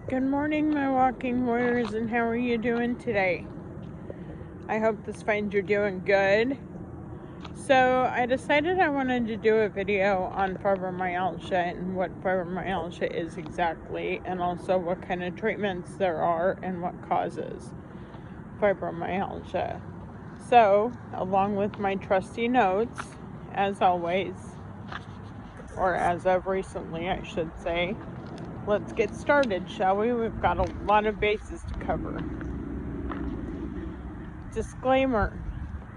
Good morning, my walking warriors, and how are you doing today? I hope this finds you doing good. So I decided I wanted to do a video on fibromyalgia and what fibromyalgia is exactly, and also what kind of treatments there are and what causes fibromyalgia. So, along with my trusty notes, as always, or as of recently, I should say, let's get started, shall we? We've got a lot of bases to cover. Disclaimer: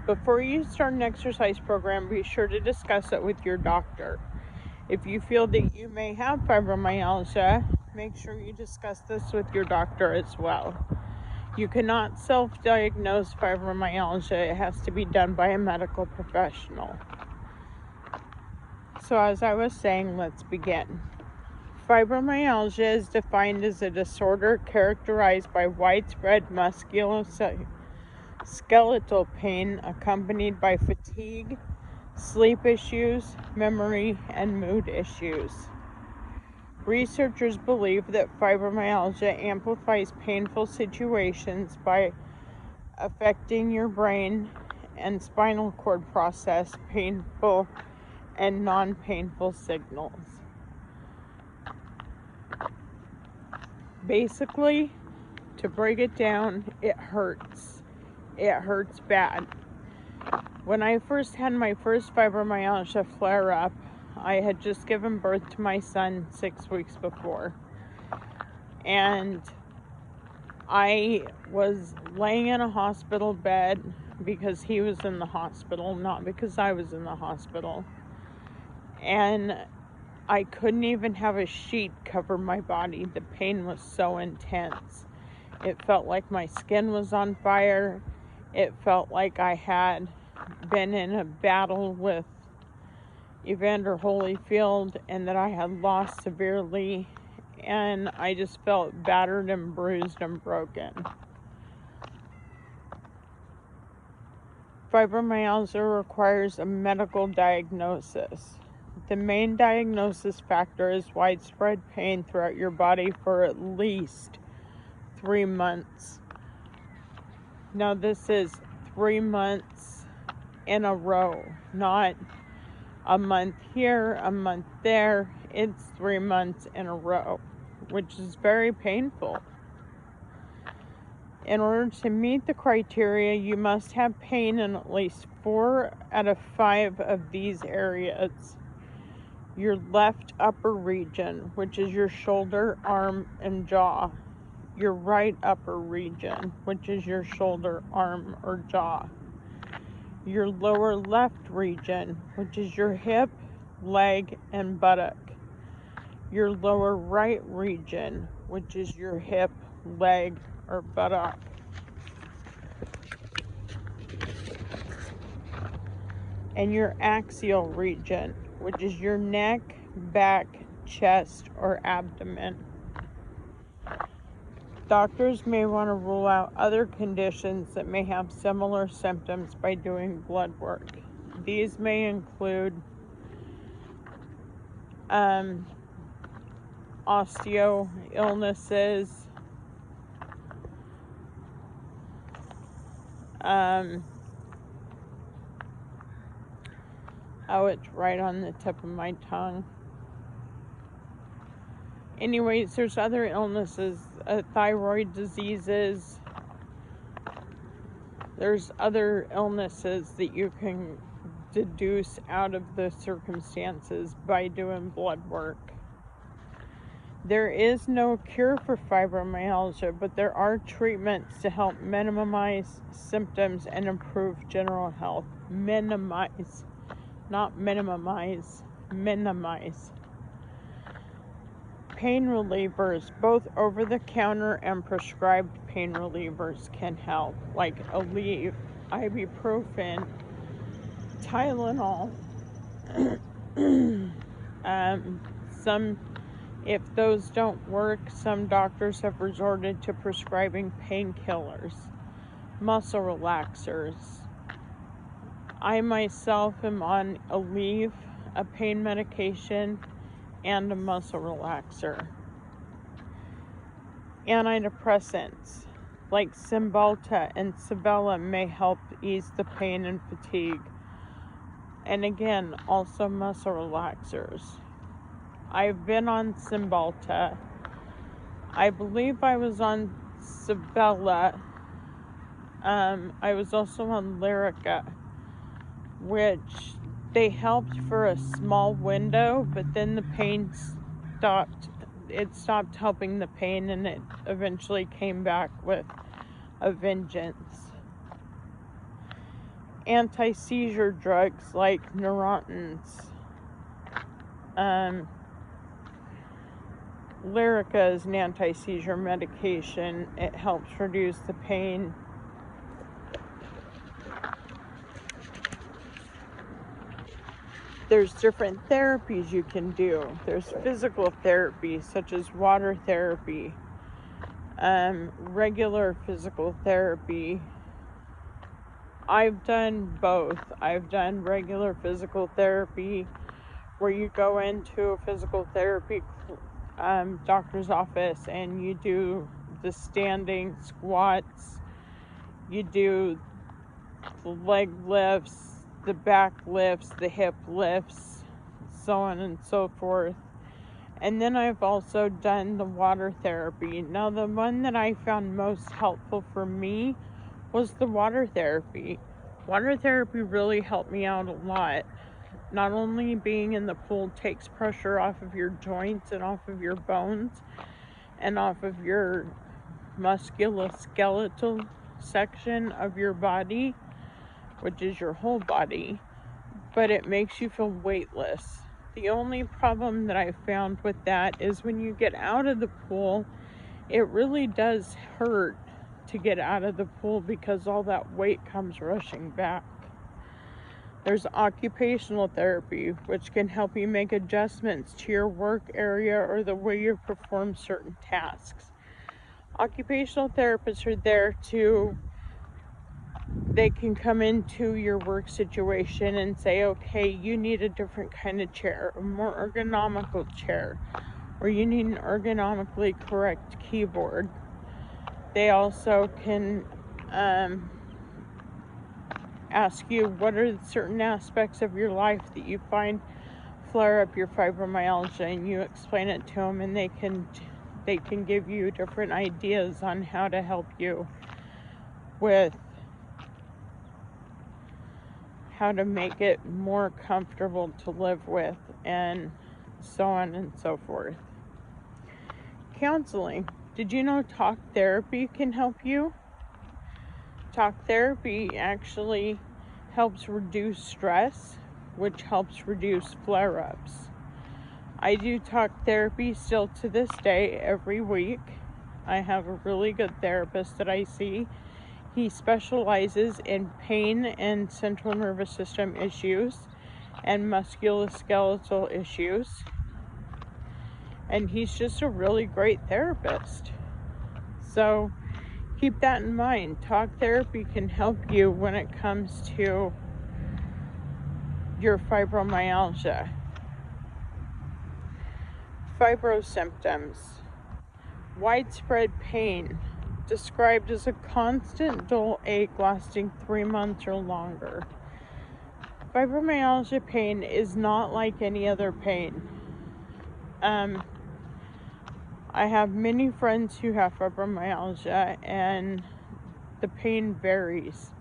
before you start an exercise program, be sure to discuss it with your doctor. If you feel that you may have fibromyalgia, make sure you discuss this with your doctor as well. You cannot self-diagnose fibromyalgia. It has to be done by a medical professional. So as I was saying, let's begin. Fibromyalgia is defined as a disorder characterized by widespread musculoskeletal pain accompanied by fatigue, sleep issues, memory, and mood issues. Researchers believe that fibromyalgia amplifies painful situations by affecting your brain and spinal cord process painful and non-painful signals. Basically, to break it down, it hurts. It hurts bad. When I first had my first fibromyalgia flare-up, I had just given birth to my son 6 weeks before. And I was laying in a hospital bed because he was in the hospital, not because I was in the hospital. And I couldn't even have a sheet cover my body. The pain was so intense. It felt like my skin was on fire. It felt like I had been in a battle with Evander Holyfield and that I had lost severely, and I just felt battered and bruised and broken. Fibromyalgia requires a medical diagnosis. The main diagnosis factor is widespread pain throughout your body for at least 3 months. Now, this is 3 months in a row, not a month here, a month there. It's 3 months in a row, which is very painful. In order to meet the criteria, you must have pain in at least 4 out of 5 of these areas. Your left upper region, which is your shoulder, arm, and jaw. Your right upper region, which is your shoulder, arm, or jaw. Your lower left region, which is your hip, leg, and buttock. Your lower right region, which is your hip, leg, or buttock. And your axial region, which is your neck, back, chest, or abdomen. Doctors may want to rule out other conditions that may have similar symptoms by doing blood work. These may include osteo illnesses, it's right on the tip of my tongue. Anyways, there's other illnesses, thyroid diseases. There's other illnesses that you can deduce out of the circumstances by doing blood work. There is no cure for fibromyalgia, but there are treatments to help minimize symptoms and improve general health. Minimize, not minimize, minimize. Pain relievers, both over-the-counter and prescribed pain relievers, can help, like Aleve, ibuprofen, Tylenol. If those don't work, some doctors have resorted to prescribing painkillers, muscle relaxers. I myself am on Aleve, a pain medication, and a muscle relaxer. Antidepressants like Cymbalta and Cybella may help ease the pain and fatigue. And again, also muscle relaxers. I've been on Cymbalta. I believe I was on Cybella. I was also on Lyrica, which they helped for a small window, but then the pain stopped. It stopped helping the pain, and it eventually came back with a vengeance. Anti-seizure drugs like Neurotins. Lyrica is an anti-seizure medication. It helps reduce the pain. There's different therapies you can do. There's physical therapy, such as water therapy, regular physical therapy. I've done both. I've done regular physical therapy, where you go into a physical therapy doctor's office and you do the standing squats, you do the leg lifts, the back lifts, the hip lifts, so on and so forth. And then I've also done the water therapy. Now, the one that I found most helpful for me was the water therapy. Water therapy really helped me out a lot. Not only being in the pool takes pressure off of your joints and off of your bones and off of your musculoskeletal section of your body, which is your whole body, but it makes you feel weightless. The only problem that I found with that is when you get out of the pool, it really does hurt to get out of the pool because all that weight comes rushing back. There's occupational therapy, which can help you make adjustments to your work area or the way you perform certain tasks. Occupational therapists are there they can come into your work situation and say, okay, you need a different kind of chair, a more ergonomical chair, or you need an ergonomically correct keyboard. They also can ask you what are certain aspects of your life that you find flare up your fibromyalgia, and you explain it to them, and they can give you different ideas on how to help you with how to make it more comfortable to live with, and so on and so forth. Counseling. Did you know talk therapy can help you? Talk therapy actually helps reduce stress, which helps reduce flare-ups. I do talk therapy still to this day every week. I have a really good therapist that I see. He specializes in pain and central nervous system issues and musculoskeletal issues. And he's just a really great therapist. So keep that in mind. Talk therapy can help you when it comes to your fibromyalgia. Fibro symptoms. Widespread pain, described as a constant dull ache lasting 3 months or longer. Fibromyalgia pain is not like any other pain. I have many friends who have fibromyalgia, and the pain varies.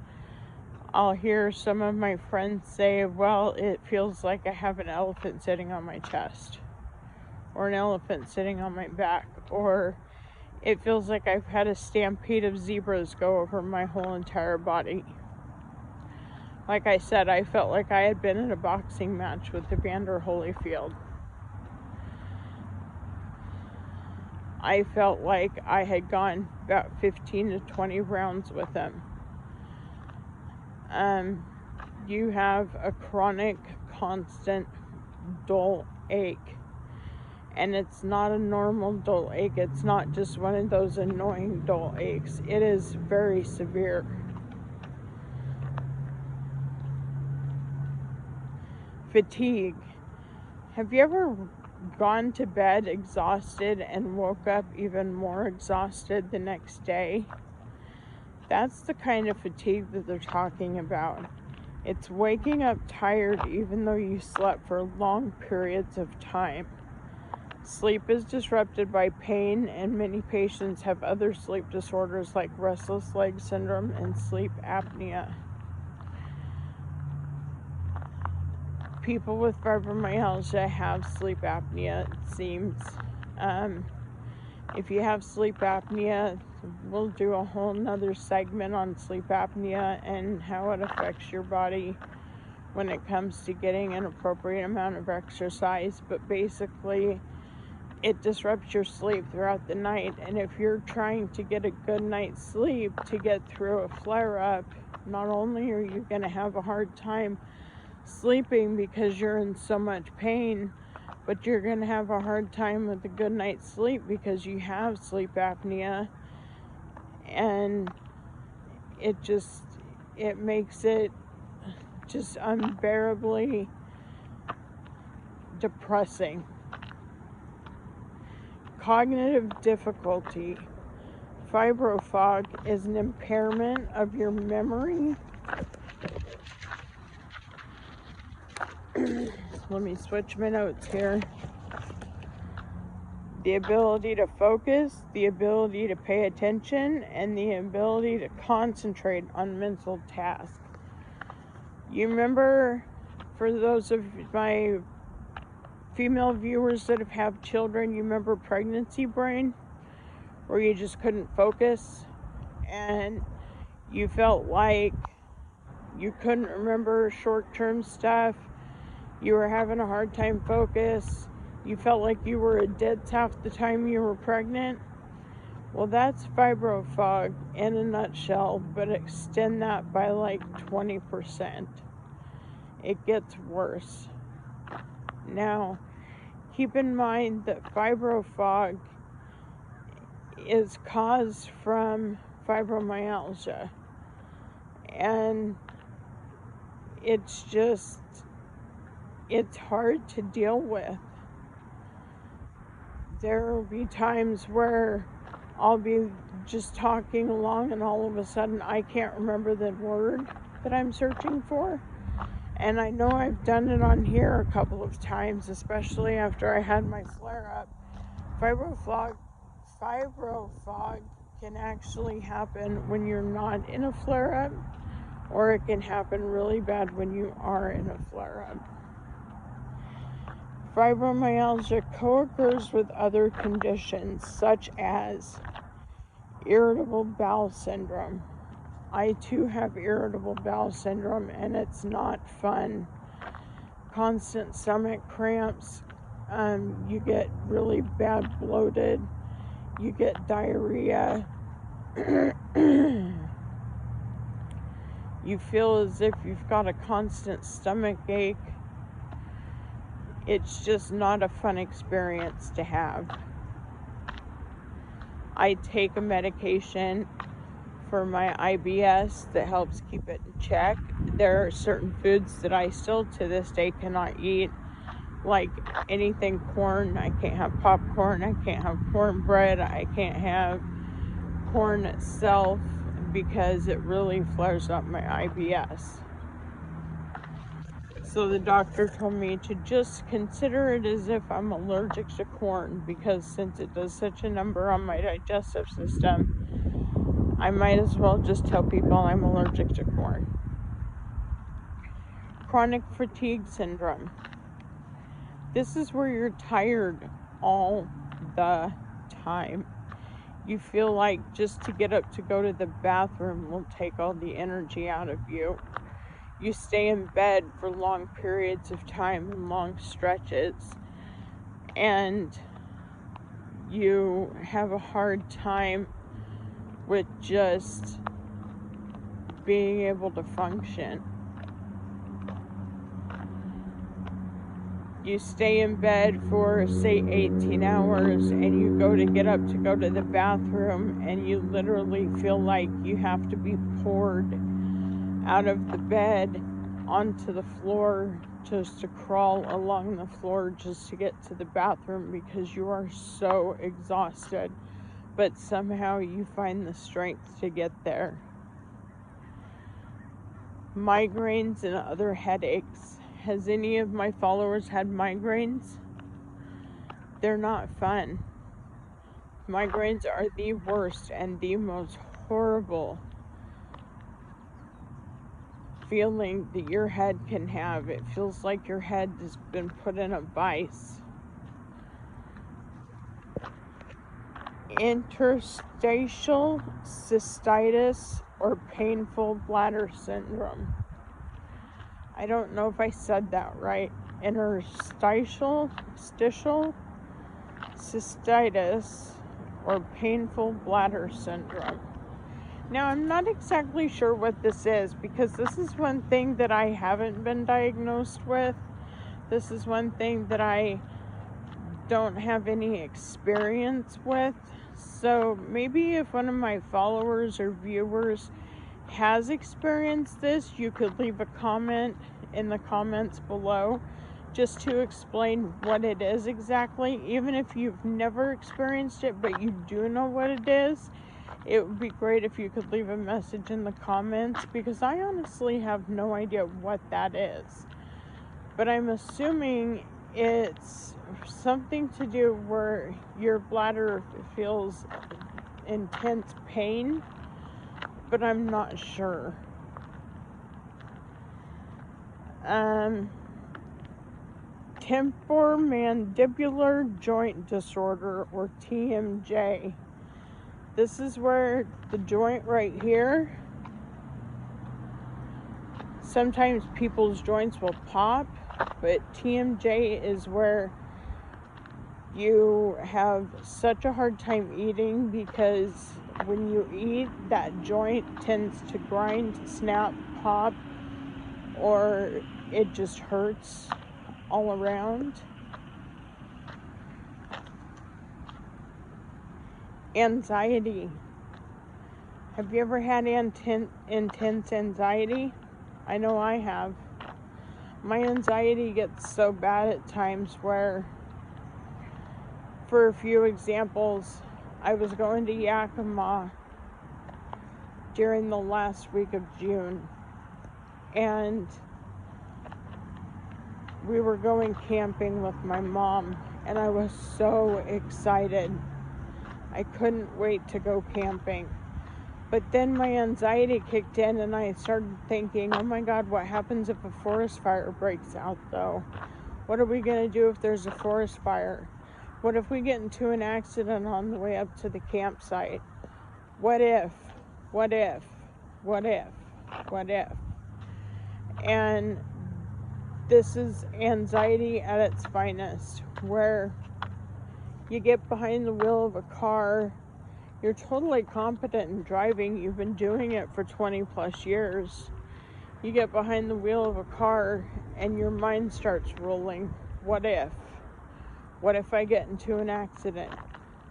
I'll hear some of my friends say, well, it feels like I have an elephant sitting on my chest, or an elephant sitting on my back, or it feels like I've had a stampede of zebras go over my whole entire body. Like I said, I felt like I had been in a boxing match with Evander Holyfield. I felt like I had gone about 15 to 20 rounds with him. You have a chronic, constant, dull ache. And it's not a normal dull ache. It's not just one of those annoying dull aches. It is very severe. Fatigue. Have you ever gone to bed exhausted and woke up even more exhausted the next day. That's the kind of fatigue that they're talking about. It's waking up tired even though you slept for long periods of time. Sleep is disrupted by pain, and many patients have other sleep disorders like restless leg syndrome and sleep apnea. People with fibromyalgia have sleep apnea, it seems. If you have sleep apnea, we'll do a whole nother segment on sleep apnea and how it affects your body when it comes to getting an appropriate amount of exercise. But basically, it disrupts your sleep throughout the night, and if you're trying to get a good night's sleep to get through a flare-up, not only are you going to have a hard time sleeping because you're in so much pain, but you're going to have a hard time with a good night's sleep because you have sleep apnea, and it makes it just unbearably depressing. Cognitive difficulty. Fibrofog is an impairment of your memory. Let me switch my notes here. The ability to focus, the ability to pay attention, and the ability to concentrate on mental tasks. You remember, for those of my female viewers that have children, you remember pregnancy brain, where you just couldn't focus and you felt like you couldn't remember short-term stuff, you were having a hard time focus, you felt like you were a dead half the time you were pregnant. Well, that's fibrofog in a nutshell, but extend that by like 20%. It gets worse. Now, keep in mind that fibrofog is caused from fibromyalgia, and it's hard to deal with. There will be times where I'll be just talking along and all of a sudden I can't remember the word that I'm searching for. And I know I've done it on here a couple of times, especially after I had my flare-up. Fibrofog can actually happen when you're not in a flare-up, or it can happen really bad when you are in a flare-up. Fibromyalgia co-occurs with other conditions such as irritable bowel syndrome. I too have irritable bowel syndrome, and it's not fun. Constant stomach cramps, you get really bad bloated, you get diarrhea, you feel as if you've got a constant stomach ache. It's just not a fun experience to have. I take a medication for my IBS that helps keep it in check. There are certain foods that I still to this day cannot eat, like anything corn. I can't have popcorn, I can't have cornbread, I can't have corn itself because it really flares up my IBS. So the doctor told me to just consider it as if I'm allergic to corn, because since it does such a number on my digestive system, I might as well just tell people I'm allergic to corn. Chronic fatigue syndrome. This is where you're tired all the time. You feel like just to get up to go to the bathroom will take all the energy out of you. You stay in bed for long periods of time and long stretches, and you have a hard time with just being able to function. You stay in bed for, say, 18 hours, and you go to get up to go to the bathroom, and you literally feel like you have to be poured out of the bed onto the floor just to crawl along the floor just to get to the bathroom because you are so exhausted, but somehow you find the strength to get there. Migraines and other headaches. Has any of my followers had migraines? They're not fun. Migraines are the worst and the most horrible feeling that your head can have. It feels like your head has been put in a vice. Interstitial cystitis or painful bladder syndrome. I don't know if I said that right. Interstitial cystitis or painful bladder syndrome. Now, I'm not exactly sure what this is because this is one thing that I haven't been diagnosed with. This is one thing that I don't have any experience with. So maybe if one of my followers or viewers has experienced this, you could leave a comment in the comments below just to explain what it is exactly. Even if you've never experienced it, but you do know what it is, it would be great if you could leave a message in the comments because I honestly have no idea what that is. But I'm assuming it's something to do where your bladder feels intense pain, but I'm not sure. Temporomandibular joint disorder or TMJ. This is where the joint right here, sometimes people's joints will pop, but TMJ is where you have such a hard time eating because when you eat, that joint tends to grind, snap, pop, or it just hurts all around. Anxiety. Have you ever had intense anxiety? I know I have. My anxiety gets so bad at times where, for a few examples, I was going to Yakima during the last week of June, and we were going camping with my mom, and I was so excited. I couldn't wait to go camping. But then my anxiety kicked in and I started thinking, oh my God, what happens if a forest fire breaks out though? What are we going to do if there's a forest fire? What if we get into an accident on the way up to the campsite? What if? What if? What if? What if? And this is anxiety at its finest, where you get behind the wheel of a car, you're totally competent in driving, you've been doing it for 20 plus years. You get behind the wheel of a car and your mind starts rolling. What if? What if I get into an accident?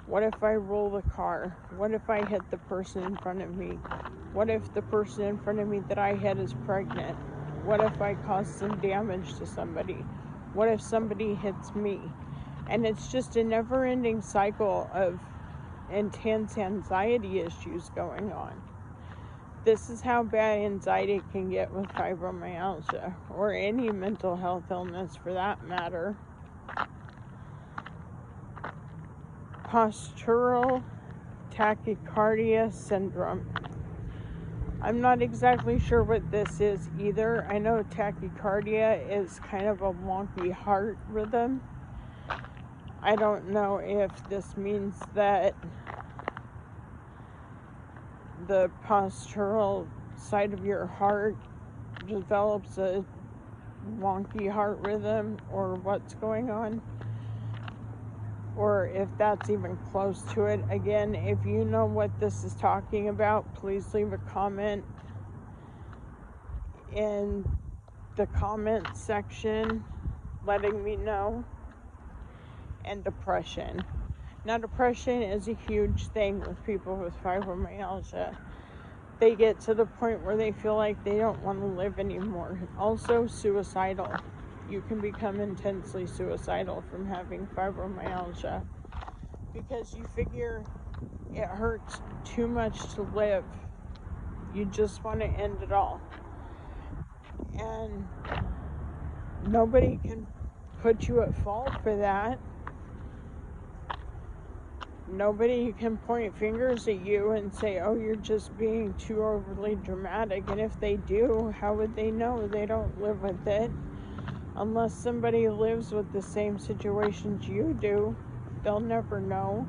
What if I roll the car? What if I hit the person in front of me? What if the person in front of me that I hit is pregnant? What if I cause some damage to somebody? What if somebody hits me? And it's just a never-ending cycle of intense anxiety issues going on. This is how bad anxiety can get with fibromyalgia, or any mental health illness for that matter. Postural tachycardia syndrome. I'm not exactly sure what this is either. I know tachycardia is kind of a wonky heart rhythm. I don't know if this means that the postural side of your heart develops a wonky heart rhythm or what's going on, or if that's even close to it. Again, if you know what this is talking about, please leave a comment in the comment section letting me know. And depression. Now, depression is a huge thing with people with fibromyalgia. They get to the point where they feel like they don't want to live anymore. Also, suicidal. you can become intensely suicidal from having fibromyalgia, because you figure it hurts too much to live. You just want to end it all. And nobody can put you at fault for that. Nobody can point fingers at you and say, oh, you're just being too overly dramatic. And if they do, how would they know? They don't live with it. Unless somebody lives with the same situations you do, they'll never know.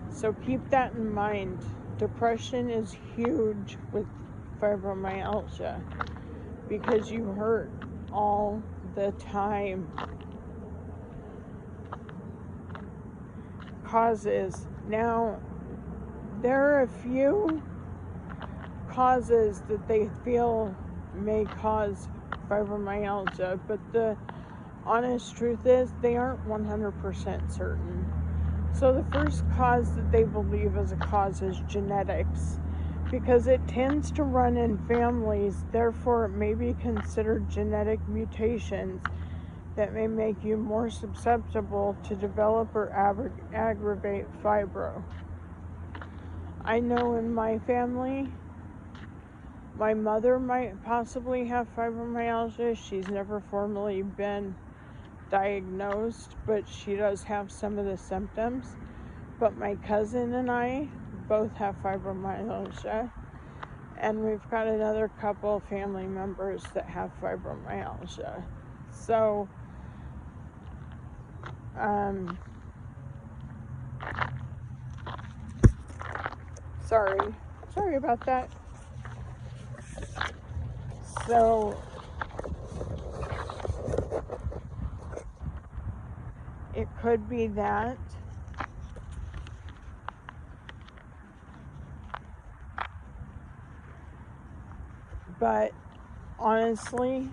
So keep that in mind. Depression is huge with fibromyalgia because you hurt all the time. Causes. Now, there are a few causes that they feel may cause fibromyalgia, but the honest truth is they aren't 100% certain. So the first cause that they believe is a cause is genetics, because it tends to run in families, therefore it may be considered genetic mutations that may make you more susceptible to develop or aggravate fibro. I know in my family, my mother might possibly have fibromyalgia. She's never formally been diagnosed, but she does have some of the symptoms. But my cousin and I both have fibromyalgia, and we've got another couple family members that have fibromyalgia. So sorry about that. So it could be that. But honestly,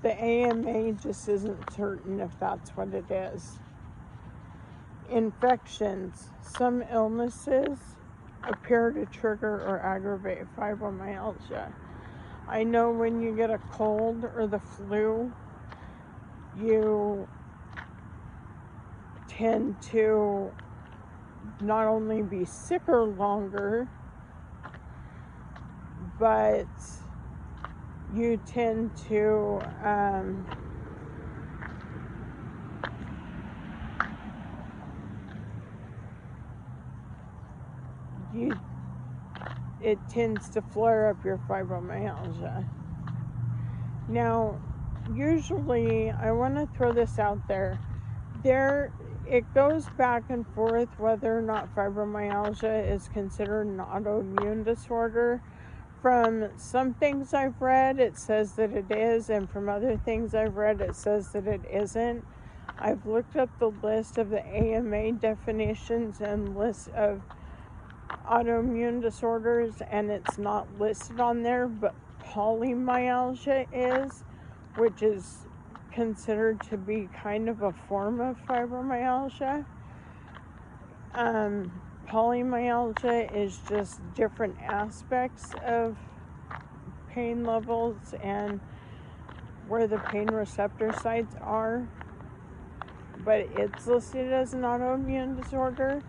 the AMA just isn't certain if that's what it is. Infections. Some illnesses appear to trigger or aggravate fibromyalgia. I know when you get a cold or the flu, you tend to not only be sicker longer, but you tend to it tends to flare up your fibromyalgia. Now, usually, I want to throw this out there. It goes back and forth whether or not fibromyalgia is considered an autoimmune disorder. From some things I've read, it says that it is, and from other things I've read, it says that it isn't. I've looked up the list of the AMA definitions and list of autoimmune disorders, and it's not listed on there, but polymyalgia is, which is considered to be kind of a form of fibromyalgia. Polymyalgia is just different aspects of pain levels and where the pain receptor sites are, but it's listed as an autoimmune disorder.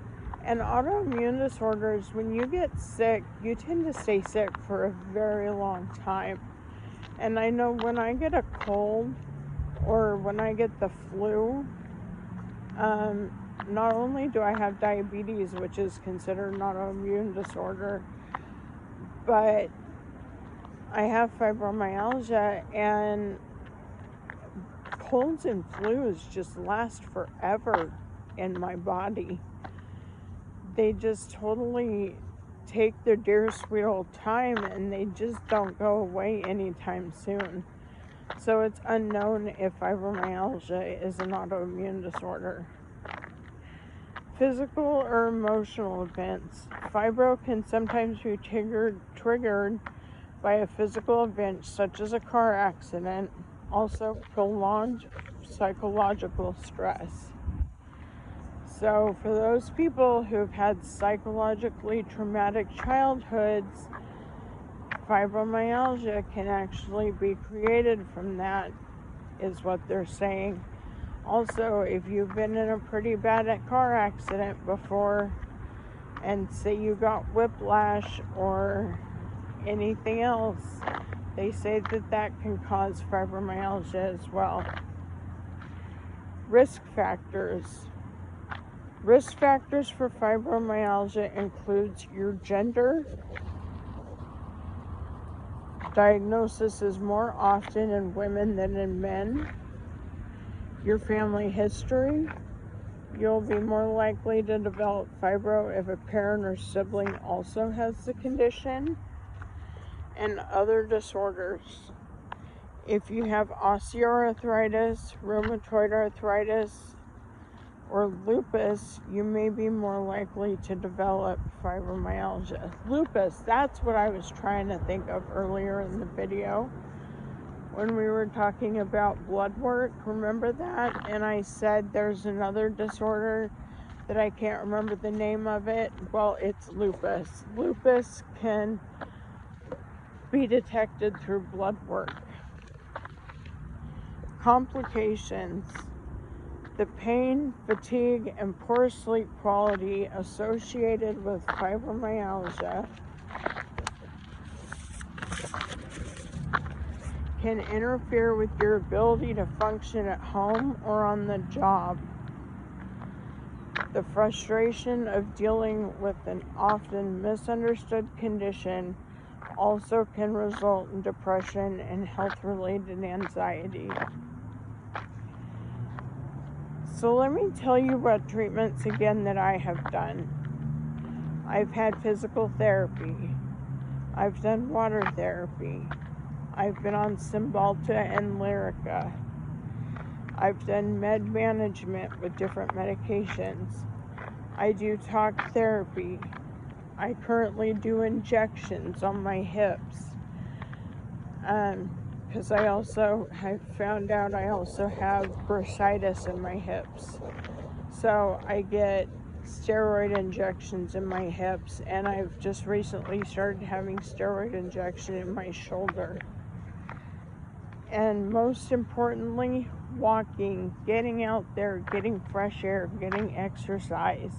And autoimmune disorders, when you get sick, you tend to stay sick for a very long time. And I know when I get a cold or when I get the flu, not only do I have diabetes, which is considered an autoimmune disorder, but I have fibromyalgia, and colds and flus just last forever in my body. They just totally take their dear sweet old time, and they just don't go away anytime soon. So it's unknown if fibromyalgia is an autoimmune disorder. Physical or emotional events. Fibro can sometimes be triggered by a physical event such as a car accident, also prolonged psychological stress. So for those people who've had psychologically traumatic childhoods, fibromyalgia can actually be created from that, is what they're saying. Also, if you've been in a pretty bad car accident before, and say you got whiplash or anything else, they say that that can cause fibromyalgia as well. Risk factors. Risk factors for fibromyalgia includes your gender. Diagnosis is more often in women than in men. Your family history. You'll be more likely to develop fibro if a parent or sibling also has the condition. And other disorders. If you have osteoarthritis, rheumatoid arthritis, or lupus, you may be more likely to develop fibromyalgia. Lupus, that's what I was trying to think of earlier in the video when we were talking about blood work. Remember that? And I said there's another disorder that I can't remember the name of it. Well, it's lupus. Lupus can be detected through blood work. Complications. The pain, fatigue, and poor sleep quality associated with fibromyalgia can interfere with your ability to function at home or on the job. The frustration of dealing with an often misunderstood condition also can result in depression and health-related anxiety. So let me tell you what treatments again that I have done. I've had physical therapy. I've done water therapy. I've been on Cymbalta and Lyrica. I've done med management with different medications. I do talk therapy. I currently do injections on my hips. Because I found out I also have bursitis in my hips. So I get steroid injections in my hips, and I've just recently started having steroid injection in my shoulder. And most importantly, walking, getting out there, getting fresh air, getting exercise.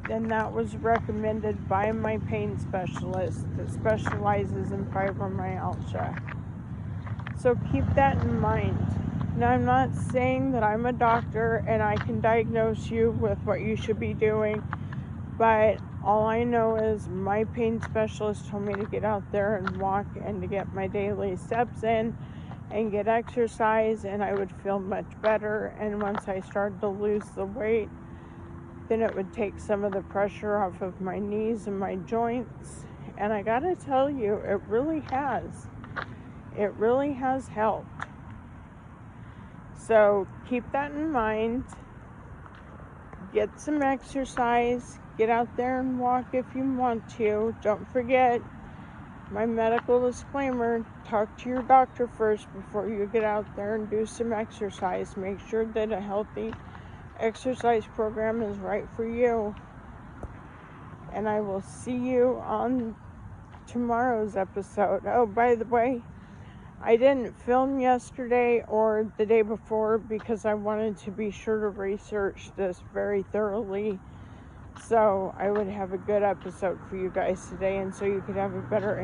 And that was recommended by my pain specialist that specializes in fibromyalgia. So keep that in mind. Now, I'm not saying that I'm a doctor and I can diagnose you with what you should be doing, but all I know is my pain specialist told me to get out there and walk and to get my daily steps in and get exercise, and I would feel much better. And once I started to lose the weight, then it would take some of the pressure off of my knees and my joints. And I gotta tell you, it really has. It really has helped. So keep that in mind. Get some exercise. Get out there and walk if you want to. Don't forget my medical disclaimer. Talk to your doctor first before you get out there and do some exercise. Make sure that a healthy exercise program is right for you. And I will see you on tomorrow's episode. Oh, by the way, I didn't film yesterday or the day before because I wanted to be sure to research this very thoroughly, so I would have a good episode for you guys today, and so you could have a better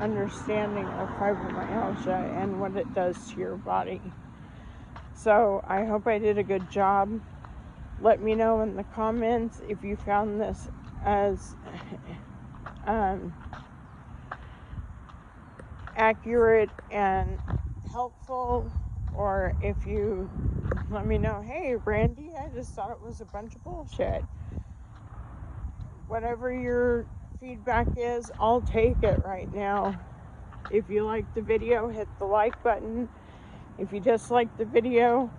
understanding of fibromyalgia and what it does to your body. So I hope I did a good job. Let me know in the comments if you found this as accurate and helpful, or if you let me know, hey Randy, I just thought it was a bunch of bullshit. Whatever your feedback is, I'll take it right now. If you like the video, hit the like button. If you dislike the video,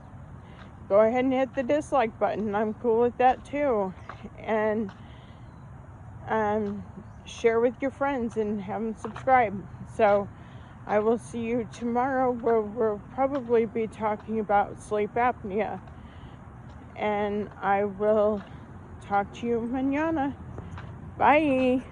go ahead and hit the dislike button. I'm cool with that too. And share with your friends and have them subscribe. So I will see you tomorrow, where we'll probably be talking about sleep apnea. And I will talk to you mañana. Bye.